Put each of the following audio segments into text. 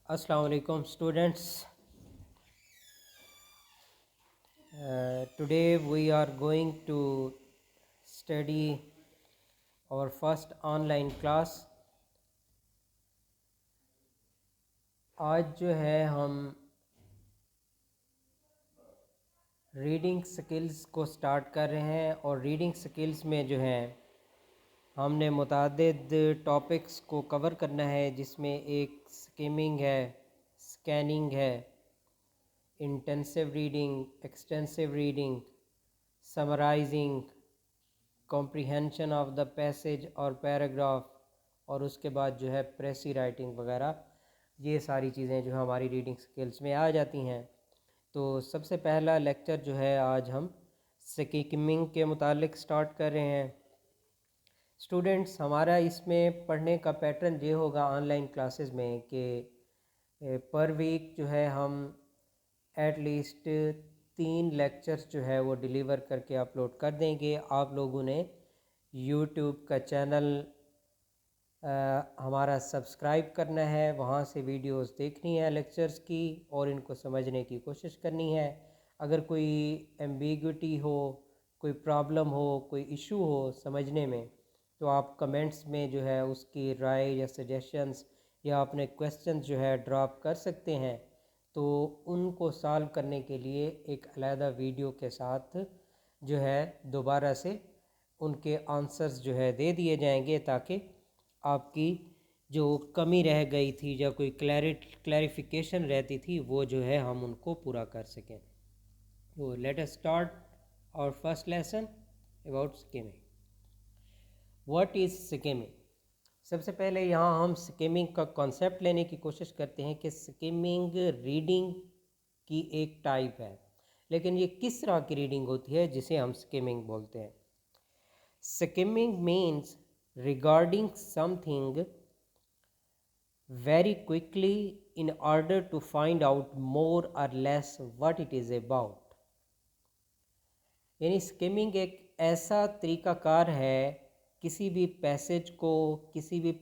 Assalamu alaikum students. Today we are going to study our first online class. آج جو ہے ہم reading skills کو سٹارٹ کر رہے ہیں اور ریڈنگ سکلز میں جو ہے ہم نے متعدد ٹاپکس کو کور کرنا ہے، جس میں ایک سکیمنگ ہے، سکیننگ ہے، intensive reading, extensive reading, summarising, comprehension of the passage اور پیراگراف، اور اس کے بعد جو ہے پریسی رائٹنگ وغیرہ. یہ ساری چیزیں جو ہماری ریڈنگ سکلز میں آ جاتی ہیں. تو سب سے پہلا لیکچر جو ہے آج ہم سکیمنگ کے متعلق سٹارٹ کر رہے ہیں. اسٹوڈنٹس، ہمارا اس میں پڑھنے کا پیٹرن یہ ہوگا آن لائن کلاسز میں کہ پر ویک جو ہے ہم ایٹ لیسٹ 3 لیکچرز جو ہے وہ ڈیلیور کر کے اپلوڈ کر دیں گے. آپ لوگوں نے یوٹیوب کا چینل ہمارا سبسکرائب کرنا ہے، وہاں سے ویڈیوز دیکھنی ہے لیکچرز کی اور ان کو سمجھنے کی کوشش کرنی ہے. اگر کوئی ایمبیگوٹی ہو، کوئی پرابلم ہو، کوئی ایشو ہو سمجھنے میں، تو آپ کمنٹس میں جو ہے اس کی رائے یا سجیشنز یا اپنے کویسچنز جو ہے ڈراپ کر سکتے ہیں. تو ان کو سالو کرنے کے لیے ایک علیحدہ ویڈیو کے ساتھ جو ہے دوبارہ سے ان کے آنسرز جو ہے دے دیے جائیں گے، تاکہ آپ کی جو کمی رہ گئی تھی یا کوئی کلیریفیکیشن رہتی تھی وہ جو ہے ہم ان کو پورا کر سکیں. تو let us start our first lesson about skimming. What is skimming? سب سے پہلے یہاں ہم سکیمنگ کا کانسیپٹ لینے کی کوشش کرتے ہیں کہ سکیمنگ ریڈنگ کی ایک ٹائپ ہے، لیکن یہ کس طرح کی ریڈنگ ہوتی ہے جسے ہم سکیمنگ بولتے ہیں. Skimming means regarding something very quickly in order to find out more or less what it is about. یعنی سکیمنگ ایک ایسا طریقہ کار ہے کسی بھی پیسج کو، کسی بھی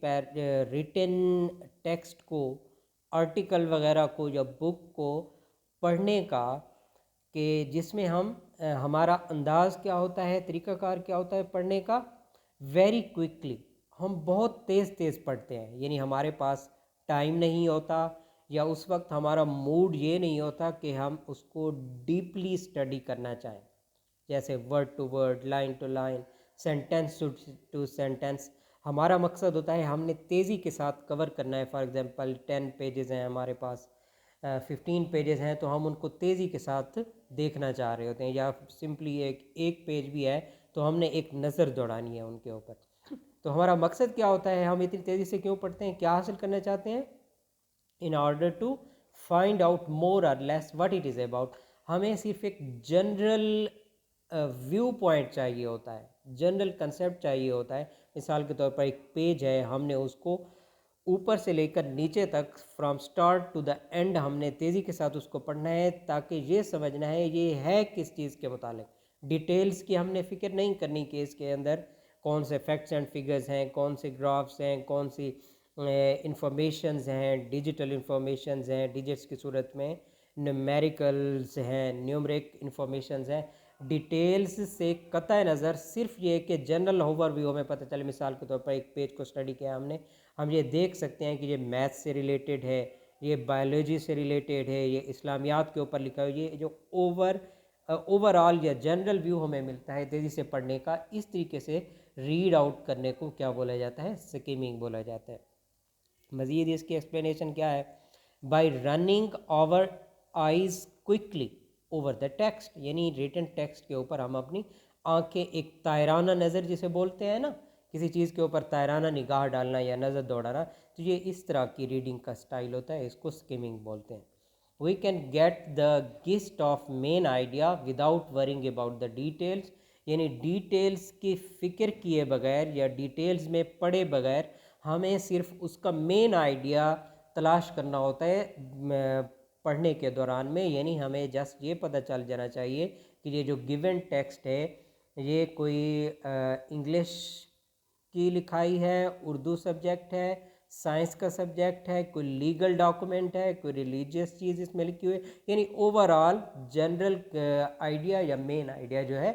ریٹن ٹیکسٹ کو، آرٹیکل وغیرہ کو یا بک کو پڑھنے کا، کہ جس میں ہمارا انداز کیا ہوتا ہے، طریقہ کار کیا ہوتا ہے پڑھنے کا، ویری کوئکلی. ہم بہت تیز تیز پڑھتے ہیں، یعنی ہمارے پاس ٹائم نہیں ہوتا یا اس وقت ہمارا موڈ یہ نہیں ہوتا کہ ہم اس کو ڈیپلی اسٹڈی کرنا چاہیں، جیسے word to word, line to line, sentence to sentence. ہمارا مقصد ہوتا ہے ہم نے تیزی کے ساتھ کور کرنا ہے. فار ایگزامپل 10 پیجز ہیں ہمارے پاس، 15 پیجز ہیں، تو ہم ان کو تیزی کے ساتھ دیکھنا چاہ رہے ہوتے ہیں، یا سمپلی ایک پیج بھی ہے تو ہم نے ایک نظر دوڑانی ہے ان کے اوپر. تو ہمارا مقصد کیا ہوتا ہے، ہم اتنی تیزی سے کیوں پڑھتے ہیں، کیا حاصل کرنا چاہتے ہیں؟ In order to find out more or less what it is about. ہمیں صرف ایک جنرل ویو پوائنٹ چاہیے ہوتا ہے، جنرل کنسیپٹ چاہیے ہوتا ہے. مثال کے طور پر ایک پیج ہے، ہم نے اس کو اوپر سے لے کر نیچے تک from start to the end ہم نے تیزی کے ساتھ اس کو پڑھنا ہے، تاکہ یہ سمجھنا ہے یہ ہے کس چیز کے متعلق. ڈیٹیلز کی ہم نے فکر نہیں کرنی کہ اس کے اندر کون سے فیکٹس اینڈ فگرز ہیں، کون سے گرافس ہیں، کون سی انفارمیشنز ہیں، ڈیجیٹل انفارمیشنز ہیں، ڈیجٹس کی صورت میں نیومیریکلز ہیں، نیومرک انفارمیشنز ہیں. ڈیٹیلز سے قطع نظر صرف یہ کہ جنرل اوور ویو ہمیں پتہ چلے. مثال کے طور پر ایک پیج کو اسٹڈی کیا ہم یہ دیکھ سکتے ہیں کہ یہ میتھ سے ریلیٹڈ ہے، یہ بایولوجی سے ریلیٹڈ ہے، یہ اسلامیات کے اوپر لکھا ہے. یہ جو اوور آل یا جنرل ویو ہمیں ملتا ہے تیزی سے پڑھنے کا، اس طریقے سے ریڈ آؤٹ کرنے کو کیا بولا جاتا ہے؟ سکیمنگ بولا جاتا ہے. مزید اس کی ایکسپلینیشن کیا ہے؟ By running our eyes quickly over the text. یعنی ریٹن ٹیکسٹ کے اوپر ہم اپنی آنکھیں، ایک طائرانہ نظر جسے بولتے ہیں نا، کسی چیز کے اوپر طائرانہ نگاہ ڈالنا یا نظر دوڑانا، تو یہ اس طرح کی ریڈنگ کا سٹائل ہوتا ہے، اس کو سکیمنگ بولتے ہیں. We can get the gist of main idea without worrying about the details. یعنی ڈیٹیلز کی فکر کیے بغیر یا ڈیٹیلز میں پڑھے بغیر ہمیں صرف اس کا مین آئیڈیا تلاش کرنا ہوتا ہے پڑھنے کے دوران میں. یعنی ہمیں جسٹ یہ پتہ چل جانا چاہیے کہ یہ جو گیون ٹیکسٹ ہے یہ کوئی انگلش کی لکھائی ہے، اردو سبجیکٹ ہے، سائنس کا سبجیکٹ ہے، کوئی لیگل ڈاکومنٹ ہے، کوئی ریلیجیس چیز اس میں لکھی ہوئی ہے، یعنی اوور آل جنرل آئیڈیا یا مین آئیڈیا جو ہے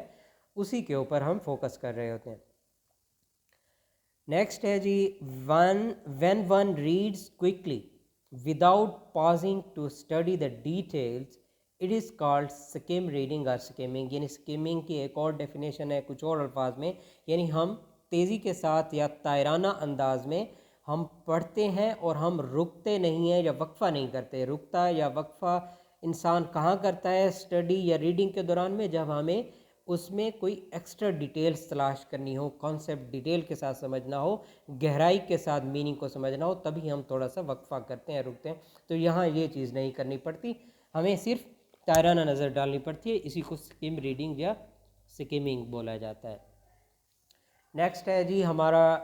اسی کے اوپر ہم فوکس کر رہے ہوتے ہیں. نیکسٹ ہے جی when one reads quickly without pausing to study the details it is called skim reading اور سکیمنگ. یعنی سکیمنگ کی ایک اور ڈیفینیشن ہے کچھ اور الفاظ میں، یعنی ہم تیزی کے ساتھ یا تائرانہ انداز میں ہم پڑھتے ہیں اور ہم رکتے نہیں ہیں یا وقفہ نہیں کرتے. رکتا یا وقفہ انسان کہاں کرتا ہے اسٹڈی یا ریڈنگ کے دوران میں؟ جب ہمیں اس میں کوئی ایکسٹرا ڈیٹیلز تلاش کرنی ہو، کانسیپٹ ڈیٹیل کے ساتھ سمجھنا ہو، گہرائی کے ساتھ میننگ کو سمجھنا ہو، تبھی ہم تھوڑا سا وقفہ کرتے ہیں، رکتے ہیں. تو یہاں یہ چیز نہیں کرنی پڑتی، ہمیں صرف تائرانہ نظر ڈالنی پڑتی ہے. اسی کو سکیم ریڈنگ یا سکیمنگ بولا جاتا ہے. نیکسٹ ہے جی ہمارا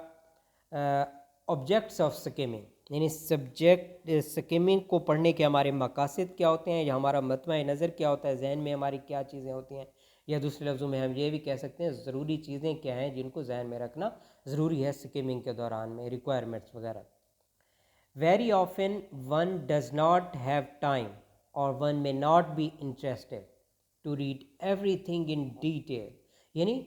آبجیکٹس آف سکیمنگ، یعنی سبجیکٹ سکیمنگ کو پڑھنے کے ہمارے مقاصد کیا ہوتے ہیں یا ہمارا مطمع نظر کیا ہوتا ہے، ذہن میں ہماری کیا چیزیں ہوتی ہیں، یا دوسرے لفظوں میں ہم یہ بھی کہہ سکتے ہیں ضروری چیزیں کیا ہیں جن کو ذہن میں رکھنا ضروری ہے سکیمنگ کے دوران میں، ریکوائرمنٹس وغیرہ. Very often one does not have time or one may not be interested to read everything in detail. یعنی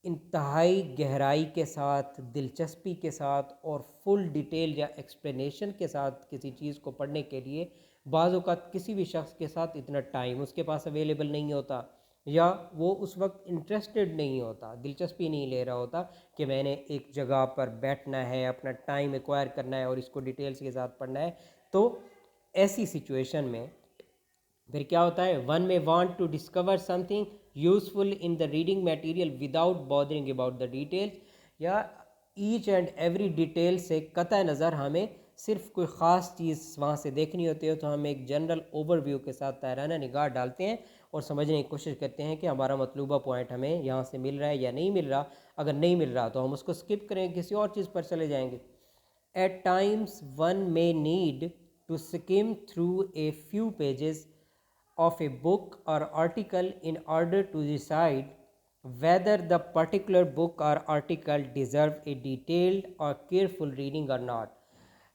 انتہائی گہرائی کے ساتھ، دلچسپی کے ساتھ اور فل ڈیٹیل یا ایکسپلینیشن کے ساتھ کسی چیز کو پڑھنے کے لیے بعض اوقات کسی بھی شخص کے ساتھ اتنا ٹائم اس کے پاس اویلیبل نہیں ہوتا، یا وہ اس وقت انٹرسٹڈ نہیں ہوتا، دلچسپی نہیں لے رہا ہوتا کہ میں نے ایک جگہ پر بیٹھنا ہے، اپنا ٹائم ایکوائر کرنا ہے اور اس کو ڈیٹیلز کے ساتھ پڑھنا ہے. تو ایسی سچویشن میں پھر کیا ہوتا ہے؟ One may want to discover something useful in the reading material without bothering about the details, یا ایچ اینڈ ایوری ڈیٹیل سے قطع نظر ہمیں صرف کوئی خاص چیز وہاں سے دیکھنی ہوتی ہے تو ہم ایک جنرل اوور ویو کے ساتھ تائرانہ نگاہ ڈالتے ہیں اور سمجھنے کی کوشش کرتے ہیں کہ ہمارا مطلوبہ پوائنٹ ہمیں یہاں سے مل رہا ہے یا نہیں مل رہا. اگر نہیں مل رہا تو ہم اس کو اسکپ کریں، کسی اور چیز پر چلے جائیں گے. At times one may need to skim through a few pages of a book or article in order to decide whether the particular book or article deserve a detailed or careful reading or not.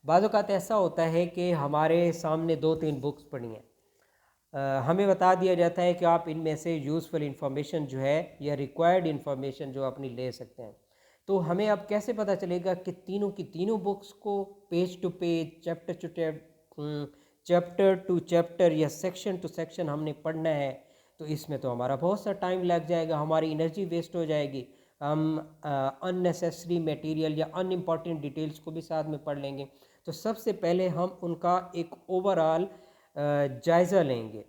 بعض اوقات ایسا ہوتا ہے کہ ہمارے سامنے 2-3 books پڑھی ہیں، ہمیں بتا دیا جاتا ہے کہ آپ ان میں سے یوزفل انفارمیشن جو ہے یا ریکوائرڈ انفارمیشن جو اپنی لے سکتے ہیں. تو ہمیں اب کیسے پتہ چلے گا کہ تینوں کی تینوں بکس کو page to page, chapter to chapter یا سیکشن ٹو سیکشن ہم نے پڑھنا ہے؟ تو اس میں تو ہمارا بہت سا ٹائم لگ جائے گا، ہماری انرجی ویسٹ ہو جائے گی، ہم ان نیسیسری میٹیریل یا ان امپورٹنٹ ڈیٹیلز کو بھی ساتھ میں پڑھ لیں گے. تو سب سے پہلے ہم ان کا ایک اوور آل جائزہ لیں گے،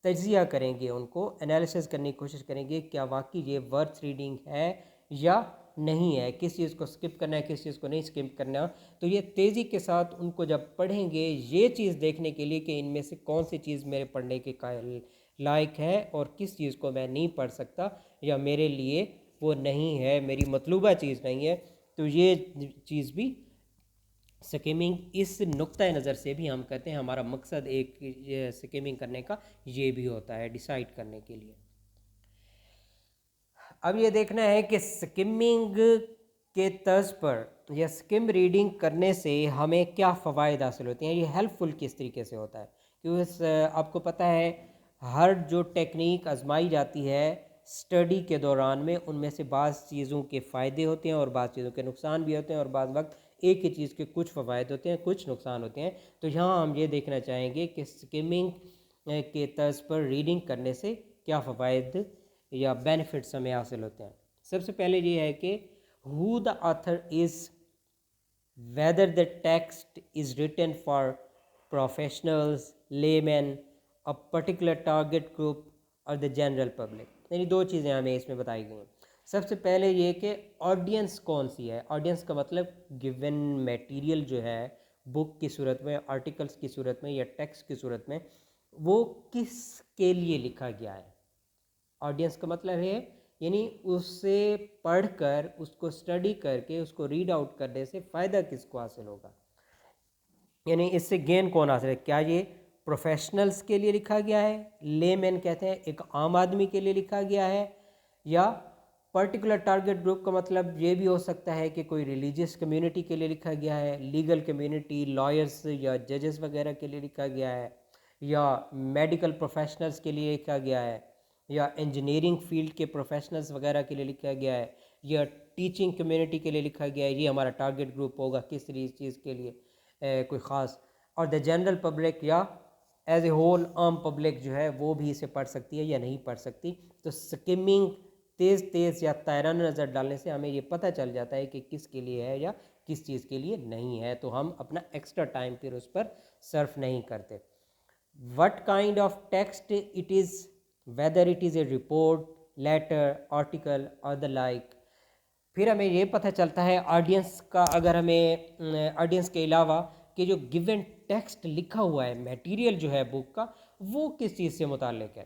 تجزیہ کریں گے، ان کو انالیسس کرنے کی کوشش کریں گے کیا واقعی یہ ورتھ ریڈنگ ہے یا نہیں ہے، کس چیز کو سکپ کرنا ہے، کس چیز کو نہیں سکپ کرنا. تو یہ تیزی کے ساتھ ان کو جب پڑھیں گے یہ چیز دیکھنے کے لیے کہ ان میں سے کون سی چیز میرے پڑھنے کے قائل لائق ہے اور کس چیز کو میں نہیں پڑھ سکتا یا میرے لیے وہ نہیں ہے، میری مطلوبہ چیز نہیں ہے. تو یہ چیز بھی سکیمنگ اس نقطہ نظر سے بھی ہم کہتے ہیں ہمارا مقصد ایک سکیمنگ کرنے کا یہ بھی ہوتا ہے ڈیسائیڈ کرنے کے لیے. اب یہ دیکھنا ہے کہ سکیمنگ کے طرز پر یا سکیم ریڈنگ کرنے سے ہمیں کیا فوائد حاصل ہوتے ہیں، یہ ہیلپ فل کس طریقے سے ہوتا ہے. کیونکہ آپ کو پتہ ہے ہر جو ٹیکنیک آزمائی جاتی ہے اسٹڈی کے دوران میں ان میں سے بعض چیزوں کے فائدے ہوتے ہیں اور بعض چیزوں کے نقصان بھی ہوتے ہیں، اور بعض وقت ایک ہی چیز کے کچھ فوائد ہوتے ہیں کچھ نقصان ہوتے ہیں. تو یہاں ہم یہ دیکھنا چاہیں گے کہ سکیمنگ کے طرز پر ریڈنگ کرنے سے کیا فوائد یا بینیفٹس ہمیں حاصل ہوتے ہیں. سب سے پہلے یہ ہے کہ who the author is, whether the text is written for professionals, laymen, a particular target group or the general public. یعنی دو چیزیں ہمیں اس میں بتائی گئی ہیں. سب سے پہلے یہ کہ آڈینس کون سی ہے. آڈینس کا مطلب گیون میٹیریل جو ہے بک کی صورت میں، آرٹیکلس کی صورت میں یا ٹیکسٹ کی صورت میں، وہ کس کے لیے لکھا گیا ہے. آڈینس کا مطلب ہے یعنی اس سے پڑھ کر، اس کو اسٹڈی کر کے، اس کو ریڈ آؤٹ کرنے سے فائدہ کس کو حاصل ہوگا، یعنی اس سے گین کون حاصل ہے. کیا یہ پروفیشنلز کے لیے لکھا گیا ہے، لے مین کہتے ہیں ایک عام آدمی کے لیے لکھا گیا ہے، یا پرٹیکولر ٹارگیٹ گروپ کا مطلب یہ بھی ہو سکتا ہے کہ کوئی ریلیجیس کمیونٹی کے لیے لکھا گیا ہے، لیگل کمیونٹی، لائرس یا ججز وغیرہ کے لیے لکھا گیا ہے، یا میڈیکل پروفیشنلز کے لیے لکھا گیا ہے، یا انجینئرنگ فیلڈ کے پروفیشنلز وغیرہ کے لیے لکھا گیا ہے، یا ٹیچنگ کمیونٹی کے لیے لکھا گیا ہے. یہ ہمارا ٹارگیٹ گروپ ہوگا کس چیز کے لیے، کوئی خاص. اور دا جنرل پبلک یا ایز اے ہول عام پبلک جو ہے وہ بھی اسے پڑھ سکتی ہے یا نہیں پڑھ سکتی. تو سکمنگ تیز یا تیرانہ نظر ڈالنے سے ہمیں یہ پتہ چل جاتا ہے کہ کس کے لیے ہے یا کس چیز کے لیے نہیں ہے، تو ہم اپنا ایکسٹرا ٹائم پھر اس پر صرف نہیں کرتے. What kind of text it is, whether it is a report, letter, article or the like. پھر ہمیں یہ پتہ چلتا ہے آڈینس کا، اگر ہمیں آڈینس کے علاوہ کہ جو گیون ٹیکسٹ لکھا ہوا ہے، میٹیریل جو ہے بک کا، وہ کس چیز سے متعلق ہے.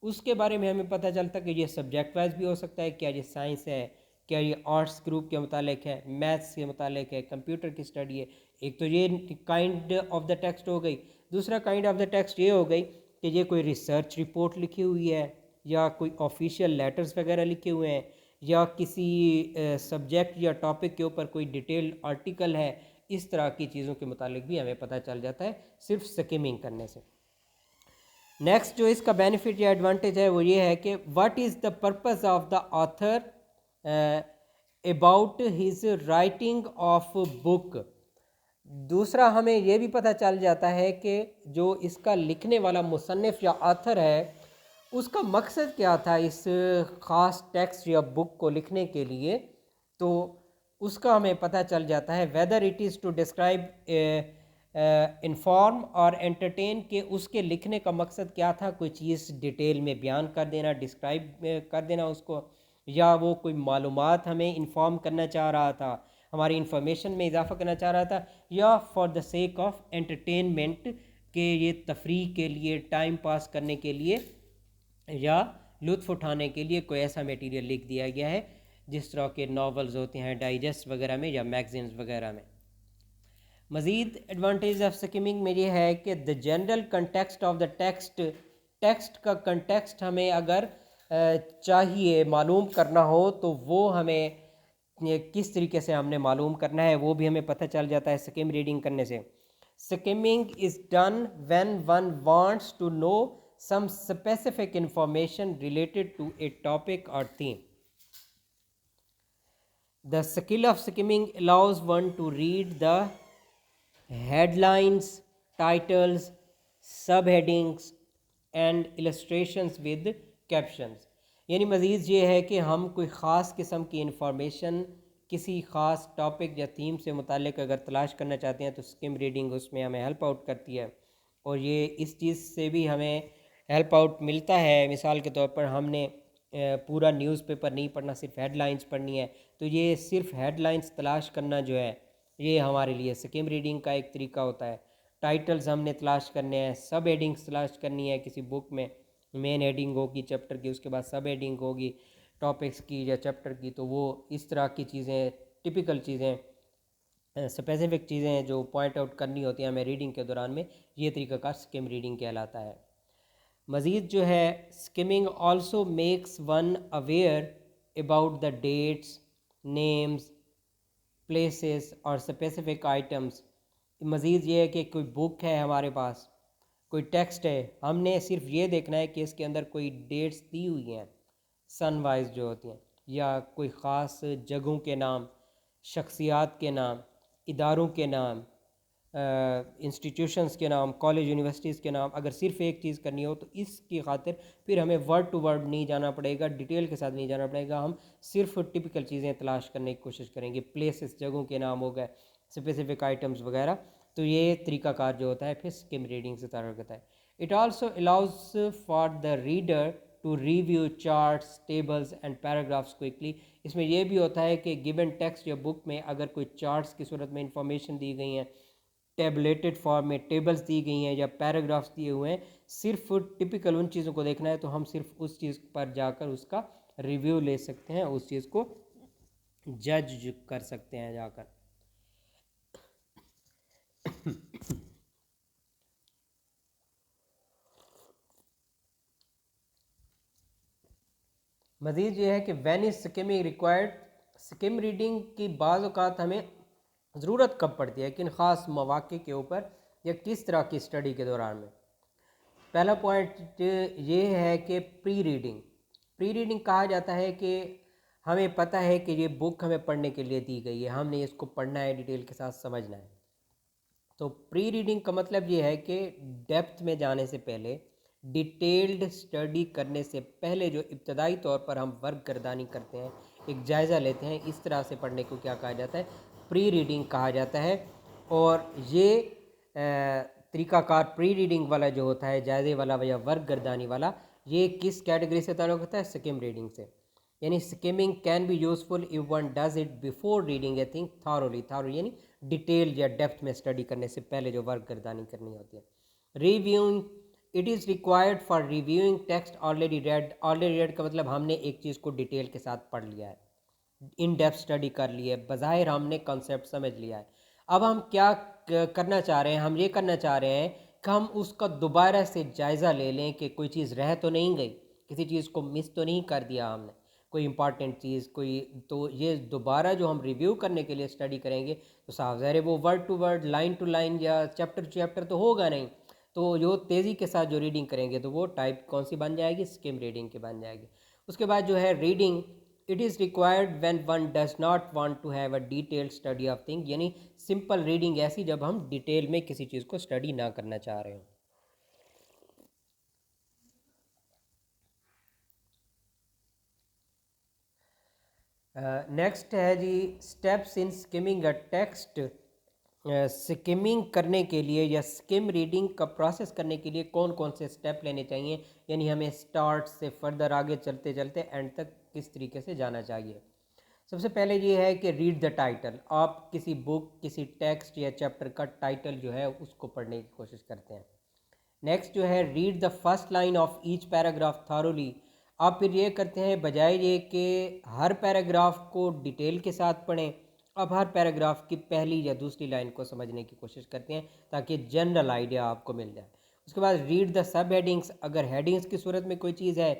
اس کے بارے میں ہمیں پتہ چلتا کہ یہ سبجیکٹ وائز بھی ہو سکتا ہے، کیا یہ سائنس ہے، کیا یہ آرٹس گروپ کے متعلق ہے، میتھس کے متعلق ہے، کمپیوٹر کی اسٹڈی ہے. ایک تو یہ کائنڈ آف دا ٹیکسٹ ہو گئی. دوسرا کائنڈ آف دا ٹیکسٹ یہ ہو گئی کہ یہ کوئی ریسرچ رپورٹ لکھی ہوئی ہے، یا کوئی آفیشیل لیٹرز وغیرہ لکھے ہوئے ہیں، یا کسی سبجیکٹ یا ٹاپک کے اوپر کوئی ڈیٹیل آرٹیکل ہے. اس طرح کی چیزوں کے متعلق بھی ہمیں پتہ چل جاتا ہے صرف سکمنگ کرنے سے. نیکسٹ جو اس کا بینیفٹ یا ایڈوانٹیج ہے وہ یہ ہے کہ what is the purpose of the author about his writing of book. دوسرا ہمیں یہ بھی پتہ چل جاتا ہے کہ جو اس کا لکھنے والا مصنف یا آتھر ہے اس کا مقصد کیا تھا اس خاص ٹیکسٹ یا بک کو لکھنے کے لیے. تو اس کا ہمیں پتہ چل جاتا ہے whether it is to describe inform or entertain, کہ اس کے لکھنے کا مقصد کیا تھا، کوئی چیز ڈیٹیل میں بیان کر دینا، ڈسکرائب کر دینا اس کو، یا وہ کوئی معلومات ہمیں انفارم کرنا چاہ رہا تھا، ہماری انفارمیشن میں اضافہ کرنا چاہ رہا تھا، یا for the sake of entertainment, کہ یہ تفریح کے لیے، ٹائم پاس کرنے کے لیے یا لطف اٹھانے کے لیے کوئی ایسا میٹیریل لکھ دیا گیا ہے جس طرح کے ناولز ہوتے ہیں ڈائجسٹ وغیرہ میں یا میگزینز وغیرہ میں. مزید ایڈوانٹیج آف سکمنگ میں یہ ہے کہ the general context of the text کا کنٹیکسٹ ہمیں اگر چاہیے معلوم کرنا ہو تو وہ ہمیں کس طریقے سے ہم نے معلوم کرنا ہے وہ بھی ہمیں پتہ چل جاتا ہے سکم ریڈنگ کرنے سے. Skimming is done when one wants to know some specific information related to a topic or theme. The skill of skimming allows one to read the headlines, titles, subheadings and illustrations with captions. یعنی مزید یہ ہے کہ ہم کوئی خاص قسم کی انفارمیشن کسی خاص ٹاپک یا تھیم سے متعلق اگر تلاش کرنا چاہتے ہیں تو سکم ریڈنگ اس میں ہمیں ہیلپ آؤٹ کرتی ہے. اور یہ اس چیز سے بھی ہمیں ہیلپ آؤٹ ملتا ہے، مثال کے طور پر ہم نے پورا نیوز پیپر نہیں پڑھنا، صرف ہیڈ لائنز پڑھنی ہے، تو یہ صرف ہیڈ لائنز تلاش کرنا جو ہے یہ ہمارے لیے سکم ریڈنگ کا ایک طریقہ ہوتا ہے. ٹائٹلز ہم نے تلاش کرنے ہیں، سب ہیڈنگز تلاش کرنی ہے کسی بک میں، مین ہیڈنگ ہوگی چیپٹر کی، اس کے بعد سب ہیڈنگ ہوگی ٹاپکس کی یا چیپٹر کی، تو وہ اس طرح کی چیزیں، ٹپیکل چیزیں، اسپیسیفک چیزیں جو پوائنٹ آؤٹ کرنی ہوتی ہیں ہمیں ریڈنگ کے دوران میں، یہ طریقہ کار سکم ریڈنگ کہلاتا ہے. مزید جو ہے skimming also makes one aware about the dates, names, places اور اسپیسیفک آئٹمس. مزید یہ ہے کہ کوئی بک ہے ہمارے پاس، کوئی ٹیکسٹ ہے، ہم نے صرف یہ دیکھنا ہے کہ اس کے اندر کوئی ڈیٹس دی ہوئی ہیں سن وائز جو ہوتی ہیں، یا کوئی خاص جگہوں کے نام، شخصیات کے نام، اداروں کے نام، انسٹیٹیوشنز کے نام، کالج یونیورسٹیز کے نام. اگر صرف ایک چیز کرنی ہو تو اس کی خاطر پھر ہمیں ورڈ ٹو ورڈ نہیں جانا پڑے گا، ڈیٹیل کے ساتھ نہیں جانا پڑے گا، ہم صرف ٹپیکل چیزیں تلاش کرنے کی کوشش کریں گے، پلیسز، جگہوں کے نام ہو گئے، اسپیسیفک آئٹمز وغیرہ. تو یہ طریقہ کار جو ہوتا ہے پھر سکم ریڈنگ سے تعلق رکھتا ہے. It also allows for the reader to review charts, tables and paragraphs quickly. اس میں یہ بھی ہوتا ہے کہ گیون ٹیکسٹ یا بک میں اگر کوئی چارٹس کی صورت میں انفارمیشن دی گئی ہیں، ٹیبلیٹڈ فارم میں ٹیبلز دی گئی ہیں یا پیراگرافس دیے ہوئے ہیں، صرف ٹپیکل ان چیزوں کو دیکھنا ہے تو ہم صرف اس چیز پر جا کر اس کا ریویو لے سکتے ہیں، اس چیز کو جج کر سکتے ہیں جا کر. مزید یہ ہے کہ when is skimming required, skim reading کی بعض اوقات ہمیں ضرورت کب پڑتی ہے، کن خاص مواقع کے اوپر یا کس طرح کی اسٹڈی کے دوران میں۔ پہلا پوائنٹ یہ ہے کہ پری ریڈنگ، پری ریڈنگ کہا جاتا ہے کہ ہمیں پتہ ہے کہ یہ بک ہمیں پڑھنے کے لیے دی گئی ہے، ہم نے اس کو پڑھنا ہے، ڈیٹیل کے ساتھ سمجھنا ہے۔ تو پری ریڈنگ کا مطلب یہ ہے کہ ڈیپتھ میں جانے سے پہلے، ڈیٹیلڈ اسٹڈی کرنے سے پہلے جو ابتدائی طور پر ہم ورک گردانی کرتے ہیں، ایک جائزہ لیتے ہیں، اس طرح سے پڑھنے کو کیا کہا جاتا ہے، پری ریڈنگ کہا جاتا ہے۔ اور یہ طریقہ کار پری ریڈنگ والا جو ہوتا ہے، جائزے والا یا ورک گردانی والا، یہ کس کیٹیگری سے تعلق ہوتا ہے، سکم ریڈنگ سے۔ یعنی skimming can be useful if one does it before reading a thing thoroughly, یعنی ڈیٹیل یا ڈیپتھ میں اسٹڈی کرنے سے پہلے جو ورک گردانی کرنی ہوتی ہے۔ Reviewing, it is required for reviewing text already read, already read کا مطلب ہم نے ایک چیز کو ڈیٹیل کے ساتھ پڑھ لیا ہے، ان ڈیپتھ اسٹڈی کر لی ہے، بظاہر ہم نے کنسیپٹ سمجھ لیا ہے۔ اب ہم کیا کرنا چاہ رہے ہیں، ہم یہ کرنا چاہ رہے ہیں کہ ہم اس کا دوبارہ سے جائزہ لے لیں کہ کوئی چیز رہ تو نہیں گئی، کسی چیز کو مس تو نہیں کر دیا ہم نے، کوئی امپارٹنٹ چیز کوئی، تو یہ دوبارہ جو ہم ریویو کرنے کے لیے اسٹڈی کریں گے تو صاف ظاہر ہے وہ word to word, line to line یا چیپٹر ٹو چیپٹر تو ہوگا نہیں، تو جو تیزی کے ساتھ جو ریڈنگ کریں گے تو وہ ٹائپ کون سی بن جائے گی، سکم ریڈنگ کی بن جائے گی۔ اس کے بعد جو ہے reading, it is required when one does not want to have a detail study of thing, یعنی سمپل ریڈنگ ایسی جب ہم ڈیٹیل میں کسی چیز کو اسٹڈی نہ کرنا چاہ رہے ہوں۔ نیکسٹ ہے جی اسٹیپس ان سکمنگ اے ٹیکسٹ، سکمنگ کرنے کے لیے یا سکم ریڈنگ کا پروسیس کرنے کے لیے کون کون سے اسٹیپ لینے چاہیے، یعنی ہمیں اسٹارٹ سے فردر آگے چلتے چلتے اینڈ تک کس طریقے سے جانا چاہیے۔ سب سے پہلے یہ ہے کہ ریڈ دا ٹائٹل، آپ کسی بک، کسی ٹیکسٹ یا چیپٹر کا ٹائٹل جو ہے اس کو پڑھنے کی کوشش کرتے ہیں۔ نیکسٹ جو ہے read the first line of each paragraph thoroughly, آپ پھر یہ کرتے ہیں بجائے یہ کہ ہر پیراگراف کو ڈیٹیل کے ساتھ پڑھیں، اب ہر پیراگراف کی پہلی یا دوسری لائن کو سمجھنے کی کوشش کرتے ہیں تاکہ جنرل آئیڈیا آپ کو مل جائے۔ اس کے بعد ریڈ دا سب ہیڈنگس، اگر ہیڈنگس کی صورت میں کوئی چیز ہے،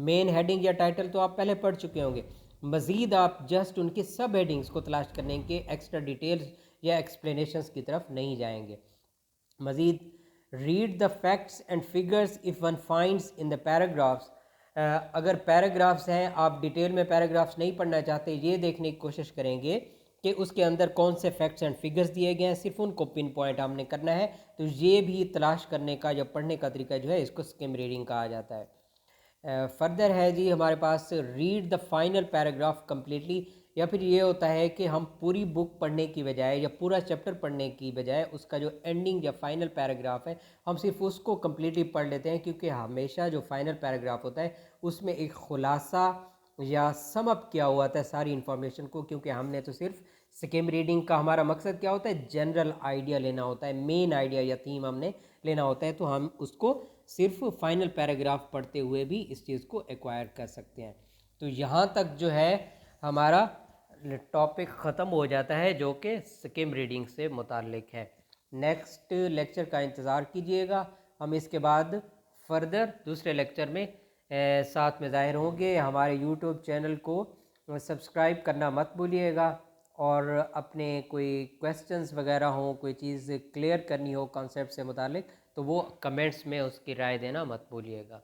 مین ہیڈنگ یا ٹائٹل تو آپ پہلے پڑھ چکے ہوں گے، مزید آپ جسٹ ان کی سب ہیڈنگس کو تلاش کرنے کے ایکسٹرا ڈیٹیلز یا ایکسپلینیشنز کی طرف نہیں جائیں گے۔ مزید read the facts and figures if one finds in the paragraphs, اگر پیراگرافس ہیں آپ ڈیٹیل میں پیراگرافس نہیں پڑھنا چاہتے، یہ دیکھنے کی کوشش کریں گے کہ اس کے اندر کون سے فیکٹس اینڈ فگرس دیے گئے ہیں، صرف ان کو پن پوائنٹ ہم نے کرنا ہے، تو یہ بھی تلاش کرنے کا یا پڑھنے کا طریقہ جو ہے اس کو سکم ریڈنگ کہا جاتا ہے۔ فردر ہے جی ہمارے پاس read the final paragraph completely, یا پھر یہ ہوتا ہے کہ ہم پوری بک پڑھنے کی بجائے یا پورا چیپٹر پڑھنے کی بجائے اس کا جو اینڈنگ یا فائنل پیراگراف ہے ہم صرف اس کو کمپلیٹلی پڑھ لیتے ہیں، کیونکہ ہمیشہ جو فائنل پیراگراف ہوتا ہے اس میں ایک خلاصہ یا سم اپ کیا ہوا ہوتا ہے ساری انفارمیشن کو، کیونکہ ہم نے تو صرف سکم ریڈنگ کا ہمارا مقصد کیا ہوتا ہے، جنرل آئیڈیا لینا ہوتا ہے، مین آئیڈیا یا تھیم ہم نے لینا ہوتا ہے، تو ہم اس کو صرف فائنل پیراگراف پڑھتے ہوئے بھی اس چیز کو ایکوائر کر سکتے ہیں۔ تو یہاں تک جو ہے ہمارا ٹاپک ختم ہو جاتا ہے جو کہ سکم ریڈنگ سے متعلق ہے۔ نیکسٹ لیکچر کا انتظار کیجیے گا، ہم اس کے بعد فردر دوسرے لیکچر میں ساتھ میں ظاہر ہوں گے۔ ہمارے یوٹیوب چینل کو سبسکرائب کرنا مت بھولیے گا، اور اپنے کوئی کویسچنز وغیرہ ہوں، کوئی چیز کلیئر کرنی ہو کانسیپٹ سے متعلق، تو وہ کمنٹس میں اس کی رائے دینا مت بھولیے گا۔